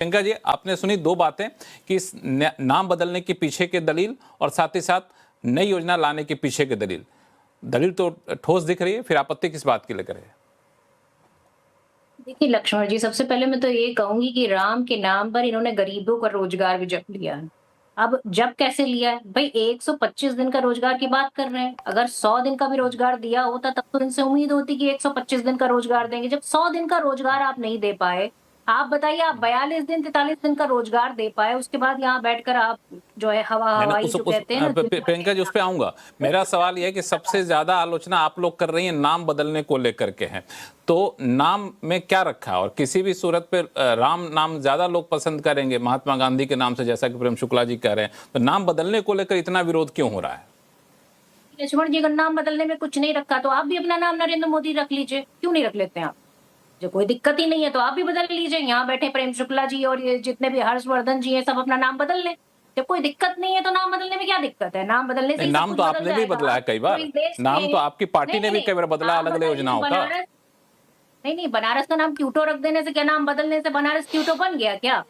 प्रियंका जी, आपने सुनी दो बातें कि इस नाम बदलने के पीछे के दलील और साथ ही साथ नई योजना लाने के पीछे के दलील। दलील तो ठोस दिख रही है, फिर आपत्ति किस बात की लेकर है? देखिए लक्ष्मण जी, सबसे पहले मैं तो ये कहूँगी कि राम के नाम पर इन्होंने गरीबों का रोज़गार भी जप लिया है। अब जब कैसे लिया है? भई 125 दिन का रोज़गार की बात कर रहे हैं। अगर 100 दिन का भी रोज़गार दिया होता तब तो इनसे उम्मीद होती कि 125 दिन का रोज़गार देंगे। जब 100 दिन का रोज़गार आप नहीं दे पाए, आप बताइए, आप 42 दिन, 43 दिन का रोज़गार दे पाए, उसके बाद यहाँ बैठकर आप जो है मैंने हवा-हवाई जो कहते हैं ना प्रियंका जी, उस पे आऊंगा। मेरा सवाल यह है कि सबसे ज्यादा आलोचना आप लोग कर रही हैं नाम बदलने को लेकर के है, तो नाम में क्या रखा है? और किसी भी सूरत पे राम नाम ज्यादा लोग पसंद करेंगे महात्मा गांधी के नाम से, जैसा कि प्रेम शुक्ला जी कह रहे हैं, तो नाम बदलने को लेकर इतना विरोध क्यों हो रहा है? लक्ष्मण जी, अगर नाम बदलने में कुछ नहीं रखा तो आप भी अपना नाम नरेंद्र मोदी रख लीजिए, क्यों नहीं रख लेते हैं आप? जो कोई दिक्कत ही नहीं है तो आप भी बदल लीजिए। यहाँ बैठे प्रेम शुक्ला जी और ये जितने भी हर्षवर्धन जी हैं, सब अपना नाम बदल लें। जब कोई दिक्कत नहीं है तो नाम बदलने में क्या दिक्कत है? नाम बदलने से ही सब नाम कुछ तो बदल आपने भी जाएगा। बदला है कई तो बार। इस देश नाम के तो आपकी पार्टी नहीं, ने नहीं, भी नहीं, कई बार बदला आप अलग अलग बताइए, योजनाओं का। बनारस नहीं, नहीं, बनारस का नाम क्यूटो रख देने से क्या, नाम बदलने से बनारस क्यूटो बन गया क्या?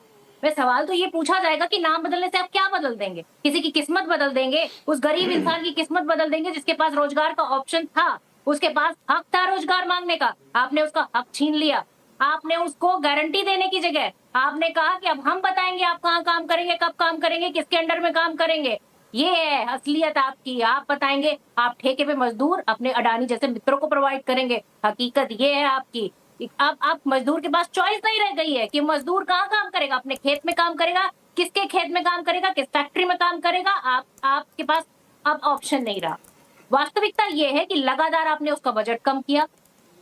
मैं सवाल तो ये पूछा जाएगा कि नाम बदलने से आप क्या बदल देंगे? किसी की किस्मत बदल देंगे? उस गरीब इंसान की किस्मत बदल देंगे जिसके पास रोजगार का ऑप्शन था, उसके पास हक था रोजगार मांगने का, आपने उसका हक छीन लिया। आपने उसको गारंटी देने की जगह आपने कहा कि अब हम बताएंगे आप कहाँ काम करेंगे, कब काम करेंगे, किसके अंडर में काम करेंगे। ये है असलियत आपकी, आप बताएंगे। आप ठेके पे मजदूर अपने अडानी जैसे मित्रों को प्रोवाइड करेंगे। हकीकत ये है आपकी। अब आप मजदूर के पास चॉइस नहीं रह गई है कि मजदूर कहाँ काम करेगा, अपने खेत में काम करेगा, किसके खेत में काम करेगा, किस फैक्ट्री में काम करेगा, आपके पास अब ऑप्शन नहीं रहा। वास्तविकता ये है कि लगातार आपने उसका बजट कम किया।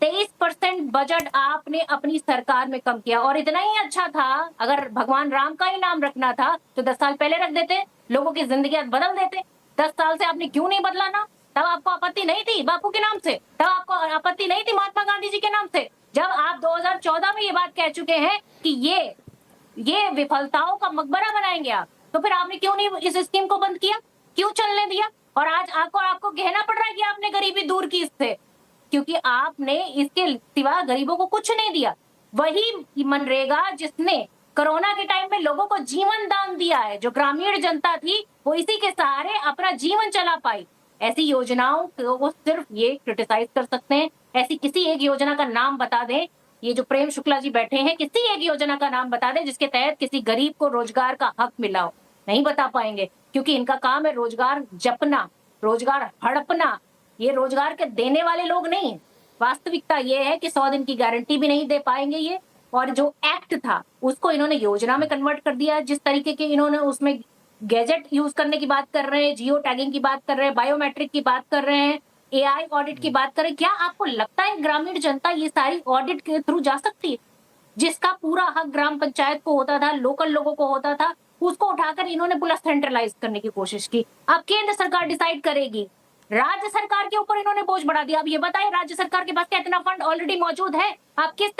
23% बजट आपने अपनी सरकार में कम किया, और इतना ही अच्छा था, अगर भगवान राम का ही नाम रखना था तो 10 साल पहले रख देते, लोगों की जिंदगी बदल देते। 10 साल से आपने क्यों नहीं बदला नाम? तब आपको आपत्ति नहीं थी बापू के नाम से, तब आपको आपत्ति नहीं थी महात्मा गांधी जी के नाम से, जब आप 2014 में ये बात कह चुके हैं कि ये विफलताओं का मकबरा बनाएंगे आप, तो फिर आपने क्यों नहीं इस स्कीम को बंद किया, क्यों चलने दिया? और आज आपको कहना पड़ रहा है कि आपने गरीबी दूर की इससे, क्योंकि आपने इसके सिवा गरीबों को कुछ नहीं दिया। वही मनरेगा जिसने कोरोना के टाइम में लोगों को जीवन दान दिया है, जो ग्रामीण जनता थी वो इसी के सहारे अपना जीवन चला पाई। ऐसी योजनाओं को वो सिर्फ ये क्रिटिसाइज कर सकते हैं। ऐसी किसी एक योजना का नाम बता दें, ये जो प्रेम शुक्ला जी बैठे हैं, किसी एक योजना का नाम बता दें जिसके तहत किसी गरीब को रोजगार का हक मिला हो। नहीं बता पाएंगे, क्योंकि इनका काम है रोजगार जपना, रोजगार हड़पना। ये रोजगार के देने वाले लोग नहीं है। वास्तविकता ये है कि 100 दिन की गारंटी भी नहीं दे पाएंगे ये, और जो एक्ट था उसको इन्होंने योजना में कन्वर्ट कर दिया। जिस तरीके के इन्होंने उसमें गैजेट यूज करने की बात कर रहे हैं, जियो टैगिंग की बात कर रहे हैं, बायोमेट्रिक की बात कर रहे हैं, एआई ऑडिट की बात करें, क्या आपको लगता है ग्रामीण जनता ये सारी ऑडिट के थ्रू जा सकती है? जिसका पूरा हक ग्राम पंचायत को होता था, लोकल लोगों को होता था, उसको उठाकर इन्होंने पूरा सेंट्रलाइज करने की कोशिश की। अब केंद्र सरकार डिसाइड करेगी, राज्य सरकार के ऊपर इन्होंने बोझ बढ़ा दिया। अब ये बताइए, राज्य सरकार के पास क्या इतना फंड ऑलरेडी मौजूद है? आप किस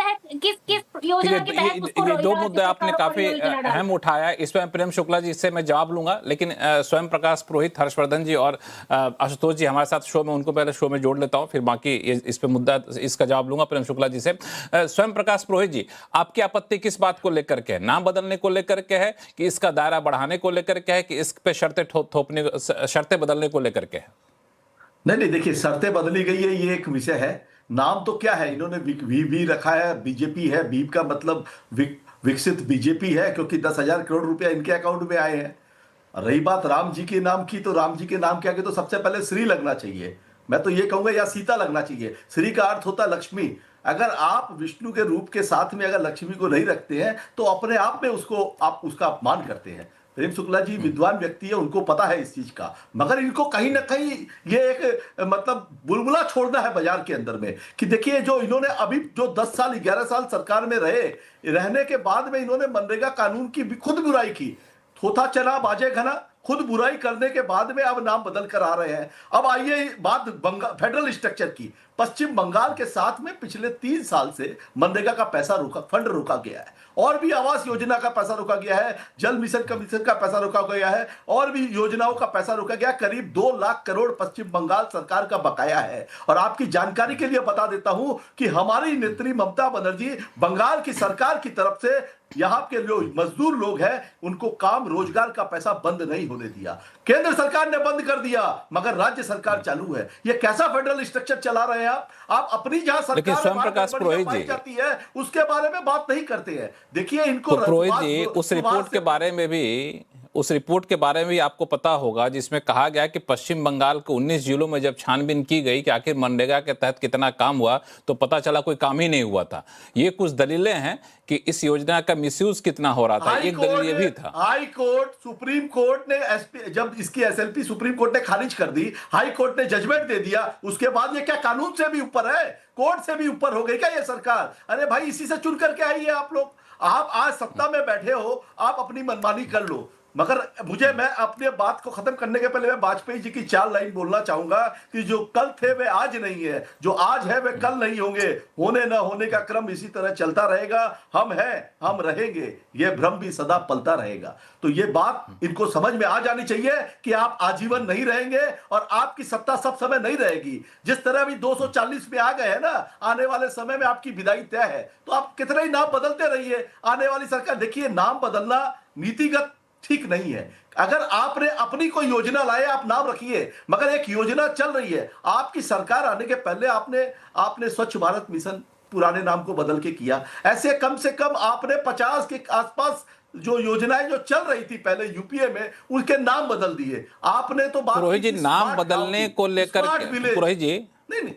किस योजना के तहत उसको ये दो राज्य मुद्दे आपने सरकारों को काफी योजना डाली? अहम उठाया, इसमें प्रेम शुक्ला जी इससे मैं जवाब लूंगा, लेकिन स्वयं प्रकाश पुरोहित, हर्षवर्धन जी और आशुतोष जी हमारे साथ शो में, उनको पहले शो में जोड़ लेता हूं, फिर बाकी इस पे मुद्दा, इसका जवाब लूंगा प्रेम शुक्ला जी से। स्वयं प्रकाश पुरोहित जी, आपकी आपत्ति किस बात को लेकर के है? नाम बदलने को लेकर के है कि इसका दायरा बढ़ाने को लेकर के है कि इस पे शर्तें बदलने को लेकर के है? नहीं, देखिए, शर्तें बदली गई है, ये एक विषय है। नाम तो क्या है, इन्होंने वी रखा है, बीजेपी है, बीप का मतलब विकसित बीजेपी है, क्योंकि 10,000 करोड़ रुपया इनके अकाउंट में आए हैं। रही बात राम जी के नाम की, तो राम जी के नाम के आगे तो सबसे पहले श्री लगना चाहिए। मैं तो ये कहूंगा, या सीता लगना चाहिए। श्री का अर्थ होता है लक्ष्मी। अगर आप विष्णु के रूप के साथ में अगर लक्ष्मी को नहीं रखते हैं तो अपने आप में आप उसका अपमान करते हैं। प्रेम शुक्ला जी विद्वान व्यक्ति है, उनको पता है इस चीज का, मगर इनको कहीं ना कहीं ये एक मतलब बुलबुला छोड़ना है बाजार के अंदर में कि देखिए, जो इन्होंने अभी जो 10 साल 11 साल सरकार में रहने के बाद में इन्होंने मनरेगा कानून की भी खुद बुराई की। थोथा चना बाजे घना, खुद बुराई करने के बाद में अब नाम बदल कर आ रहे हैं। अब आइए बात फेडरल स्ट्रक्चर की। पश्चिम बंगाल के साथ में पिछले 3 साल से मनरेगा का पैसा फंड रोका गया है, और भी आवास योजना का पैसा रोका गया है, जल मिशन कमीशन का पैसा रोका गया है, और भी योजनाओं का पैसा रोका गया। करीब 2 लाख करोड़ पश्चिम बंगाल सरकार का बकाया है। और आपकी जानकारी के लिए बता देता हूं कि हमारी नेत्री ममता बनर्जी बंगाल की सरकार की तरफ से यहां के जो मजदूर लोग हैं उनको काम रोजगार का पैसा बंद नहीं होने दिया। केंद्र सरकार ने बंद कर दिया, मगर राज्य सरकार चालू है। ये कैसा फेडरल स्ट्रक्चर चला रहे हैं आप अपनी जहां लेकिन सरकार स्वयं प्रकाश पुरोहित जी जाती है उसके बारे में बात नहीं करते हैं। देखिए इनको तो पुरोहित जी उस रिपोर्ट के बारे में भी आपको पता होगा जिसमें कहा गया कि पश्चिम बंगाल के 19 जिलों में जब छानबीन की गई कि आखिर मनरेगा के तहत कितना काम हुआ, तो पता चला कोई काम ही नहीं हुआ था। ये कुछ दलीलें हैं कि इस योजना का मिसयूज कितना हो रहा था। एक दलील ये भी था। हाई कोर्ट, सुप्रीम कोर्ट ने जब इसकी एसएलपी सुप्रीम कोर्ट ने खारिज कर दी, हाई कोर्ट ने जजमेंट दे दिया, उसके बाद ये क्या कानून से भी ऊपर है, कोर्ट से भी ऊपर हो गई क्या ये सरकार? अरे भाई इसी से चुन करके आई है आप लोग। आप आज सत्ता में बैठे हो, आप अपनी मनमानी कर लो, मगर मैं अपने बात को खत्म करने के पहले मैं वाजपेयी जी की 4 लाइन बोलना चाहूंगा कि जो कल थे वे आज नहीं है, जो आज है वे कल नहीं होंगे। होने न होने का क्रम इसी तरह चलता रहेगा। हम हैं, हम रहेंगे, ये भ्रम भी सदा पलता रहेगा। तो ये बात इनको समझ में आ जानी चाहिए कि आप आजीवन नहीं रहेंगे और आपकी सत्ता सब समय नहीं रहेगी। जिस तरह अभी 240 में आ गए हैं ना, आने वाले समय में आपकी विदाई तय है। तो आप कितने ही नाम बदलते रहिए, आने वाली सरकार देखिए, नाम बदलना नीतिगत ठीक नहीं है। अगर आपने अपनी कोई योजना लाए आप नाम रखिए, मगर एक योजना चल रही है। आपकी सरकार आने के पहले आपने स्वच्छ भारत मिशन पुराने नाम को बदल के किया। ऐसे कम से कम आपने 50 के आसपास जो योजनाएं जो चल रही थी पहले यूपीए में, उनके नाम बदल दिए आपने। तो पुरोहित जी नाम बदलने को लेकर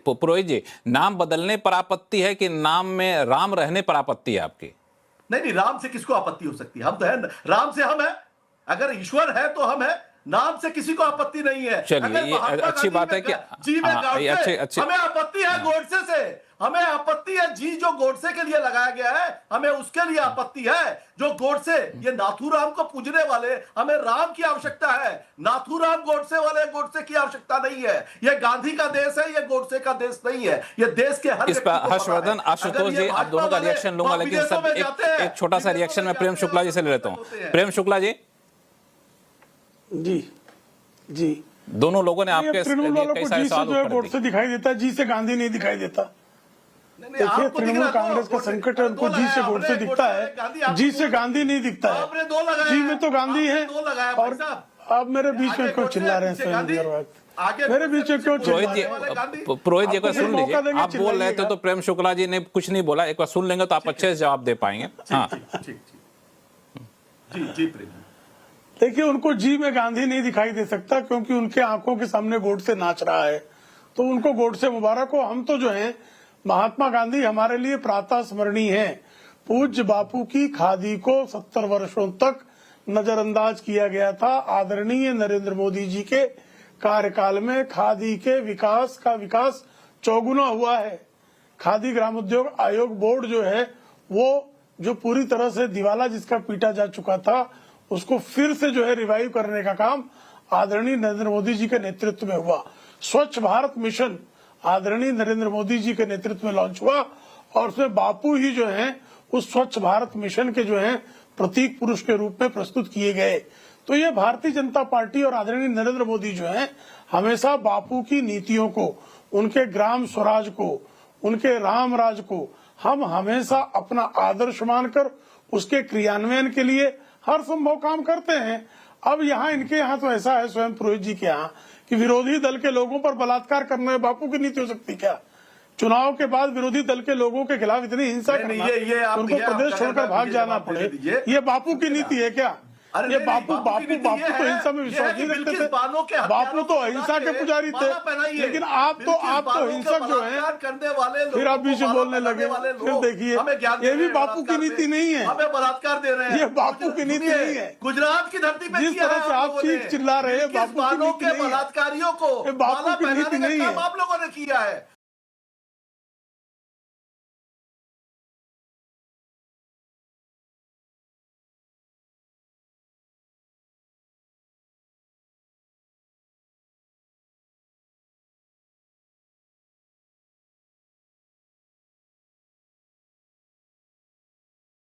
पुरोहित जी नाम बदलने पर आपत्ति है कि नाम में राम रहने पर आपत्ति है आपकी? नहीं, राम से किसको आपत्ति हो सकती है? हम तो है, राम से हम है। अगर ईश्वर है तो हम है, नाम से किसी को आपत्ति नहीं है। चलिए ये अच्छी बात है कि हमें आपत्ति है गोडसे से, हमें आपत्ति है जी जो गोडसे के लिए लगाया गया है, हमें उसके लिए आपत्ति है। जो गोडसे, ये नाथूराम को पूजने वाले, हमें राम की आवश्यकता है, नाथूराम गोडसे वाले गोडसे की आवश्यकता नहीं है। ये गांधी का देश है, ये गोडसे का देश नहीं है। ये देश के हर इस पर हर्षवर्धन, आशुतोष जी आप दोनों का रिएक्शन लूंगा, लेकिन सब एक छोटा सा रिएक्शन में प्रेम शुक्ला जी से ले लेता हूँ। प्रेम शुक्ला जी जी दोनों लोगों ने आपके तृणमूल वालों को जी से जो है गोडसे दिखाई देता, जी से गांधी नहीं दिखाई देता। देखिए तृणमूल कांग्रेस का संकट है, उनको जी से गोडसे दिखता है, जी से गांधी नहीं दिखता है। जी में तो गांधी है। और आप मेरे बीच में क्यों चिल्ला रहे हैं? मेरे बीच में क्यों चिल्ला रहे हैं? पुरोहित जी एक बार सुन लीजिए, आप बोल रहे थे तो प्रेम शुक्ला जी ने कुछ नहीं बोला, एक बार सुन लेंगे तो आप अच्छे से जवाब दे पाएंगे। हाँ जी देखिए उनको जी में गांधी नहीं दिखाई दे सकता, क्योंकि उनके आंखों के सामने गोडसे नाच रहा है, तो उनको गोडसे मुबारक हो। हम तो जो है महात्मा गांधी हमारे लिए प्रातः स्मरणीय है। पूज्य बापू की खादी को 70 वर्षों तक नजरअंदाज किया गया था। आदरणीय नरेंद्र मोदी जी के कार्यकाल में खादी के विकास का विकास चौगुना हुआ है। खादी ग्रामोद्योग आयोग बोर्ड जो है वो जो पूरी तरह से दिवाला जिसका पीटा जा चुका था, उसको फिर से जो है रिवाइव करने का काम आदरणीय नरेंद्र मोदी जी के नेतृत्व में हुआ। स्वच्छ भारत मिशन आदरणीय नरेंद्र मोदी जी के नेतृत्व में लॉन्च हुआ, और उसमें बापू ही जो है उस स्वच्छ भारत मिशन के जो है प्रतीक पुरुष के रूप में प्रस्तुत किए गए। तो ये भारतीय जनता पार्टी और आदरणीय नरेंद्र मोदी जो है हमेशा बापू की नीतियों को, उनके ग्राम स्वराज को, उनके राम राज को हम हमेशा अपना आदर्श मानकर उसके क्रियान्वयन के लिए हर संभव काम करते हैं। अब यहाँ इनके यहाँ तो ऐसा है, स्वयं पुरोहित जी के यहाँ, कि विरोधी दल के लोगों पर बलात्कार करना बापू की नीति हो सकती क्या? चुनाव के बाद विरोधी दल के लोगों के खिलाफ इतनी हिंसा करना, उनको प्रदेश छोड़कर भाग जाना पड़े, ये बापू की नीति है क्या? ये बापू तो हिंसा में विश्वास नहीं रखते थे। बापू तो अहिंसा के पुजारी थे, लेकिन आप तो हिंसक जो है, फिर आप बीच में बोलने लगे। फिर देखिए ये भी बापू की नीति नहीं है, हमें बलात्कार दे रहे हैं, ये बापू की नीति नहीं है। गुजरात की धरती पे जिस तरह से आप चीख चिल्ला रहे हैं, बापू की नीति नहीं है, बलात्कारियों को बापू की नीति नहीं है। आप लोगों ने किया है।